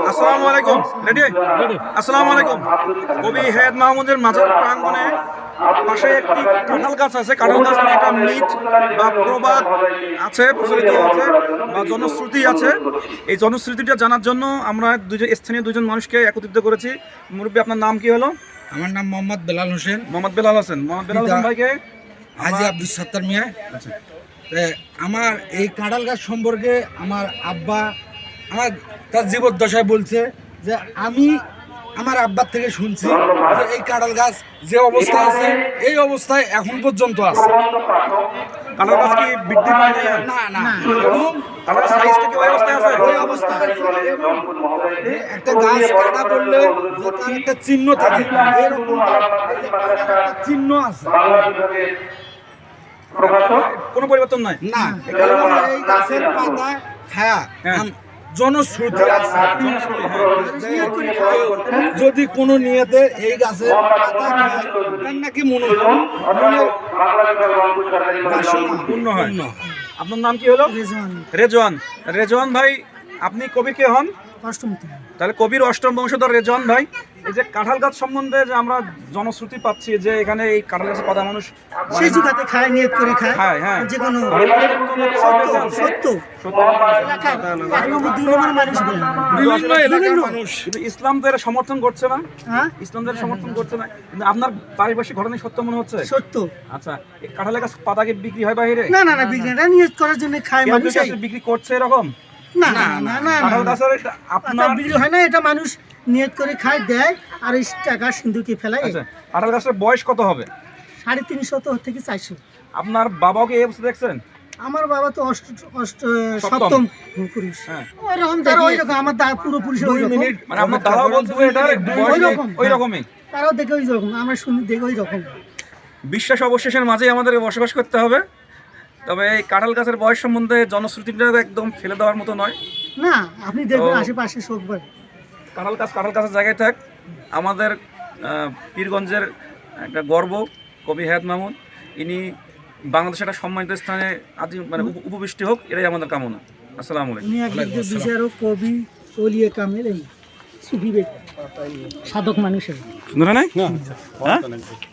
আসসালামু আলাইকুম। রেডি? আসসালামু আলাইকুম। কবি হায়াত মাহমুদের মাজার প্রাঙ্গণে পাশে একটি কাঁঠাল গাছ আছে। কাঁঠাল গাছ নিয়ে একটা মিথ বা প্রবাদ আছে, প্রচলিত আছে বা জনশ্রুতি আছে। এই জনশ্রুতিটা জানার জন্য আমরা স্থানীয় দুজন মানুষকে একত্রিত করেছি। মুরব্বী, আপনার নাম কি হলো? আমার নাম মোহাম্মদ বেলাল হোসেন। মোহাম্মদ বেলাল হোসেন। মোহাম্মদ বেলাল হোসেন ভাইকে হাজি আব্দুল সত্তার মিয়া। আচ্ছা, আমার এই কাঁঠাল গাছ সম্পর্কে আমার আব্বা আমার তার জীবদ্দশায় বলছে যে আমি আমার আব্বার থেকে শুনছি যে এই কাঁঠাল গাছ যে অবস্থায় আছে এই অবস্থায় এখন পর্যন্ত আছে। কাঁঠাল গাছ কি বৃদ্ধি পায় না? না না, এবং কাঁঠাল সাইজটা কি ওই অবস্থায় আছে? ওই অবস্থায় একটা গাছ কাটা পড়লে যে তার একটা চিহ্ন থাকে, এরকম চিহ্ন আছে। কোনো পরিবর্তন নাই না, এই গাছের পাতা খায়া জনশ্রুতি আছে। যদি কোনো নিয়েতে এই গাছের পাতা খায় তার নাকি মনের বাসনা পূর্ণ হয়। আপনার নাম কি হলো? রেজওয়ান। রেজওয়ান ভাই, আপনি কবি কে হন? তাহলে কবির অষ্টম বংশধর রেজওয়ান ভাই, এই যে কাঁঠাল গাছ সম্বন্ধে যে আমরা জনশ্রুতি পাচ্ছি যে এখানে এই কাঁঠাল গাছের পাতা মানুষ সেই জুগাতে খায়, নিয়ত করে খায়। হ্যাঁ, যে কোনো সত্য বিভিন্ন এলাকার মানুষ কিন্তু ইসলাম তো এর সমর্থন করছে না। হ্যাঁ, ইসলাম তো এর সমর্থন করছে না, কিন্তু আপনার পারিপার্শ্বিক ঘটনায় সত্য মনে হচ্ছে। সত্য। আচ্ছা, এই কাঁঠালের গাছ পাতা কি বিক্রি হয় বাইরে? না না না, বিজ্ঞানটা নিয়ত করার জন্য খায় কেউ মানুষ। কি আসলে বিক্রি করছে এরকম? না না না না, কাঁঠাল গাছের আপনার বিক্রি হয় না, এটা মানুষ নিয়ত করে খায়, দেয় আর এই টাকা সিন্ধুকে ফেলায়। আচ্ছা, কাঁঠাল গাছের বয়স কত হবে? 350 থেকে 400। আপনার বাবাকে এই অবস্থা দেখছেন? আমার বাবা তো সপ্তম পুরুষ। হ্যাঁ। ওইরকম ওইরকম আমার পূর্বপুরুষ ওইরকম। মানে আপনার দাদা বলছে যে এটা ওই রকমই। তারাও দেখে ওই রকম, আমরা শুনি দেখে ওই রকম। বিশ্বাস অবশেষের মাঝেই আমাদের বসবাস করতে হবে। তবে এই কাঁঠাল গাছের বয়স সম্বন্ধে জনশ্রুতিটা একদম ফেলে দেওয়ার মতো নয়। না, আপনি দেখবেন আশেপাশে সব কাঁঠাল গাছের জায়গায় থাক। আমাদের পীরগঞ্জের একটা গর্ব কবি হায়াত মাহমুদ, ইনি বাংলাদেশের একটা সম্মানিত স্থানে মানে উপবিষ্ট হোক, এটাই আমাদের কামনা। আসসালামু আলাইকুম। উনি একজন বিচারক, কবি, ওলিয়ে কামেল, এই সুফি ব্যক্তি, সাধক মানুষের। সুন্দর না?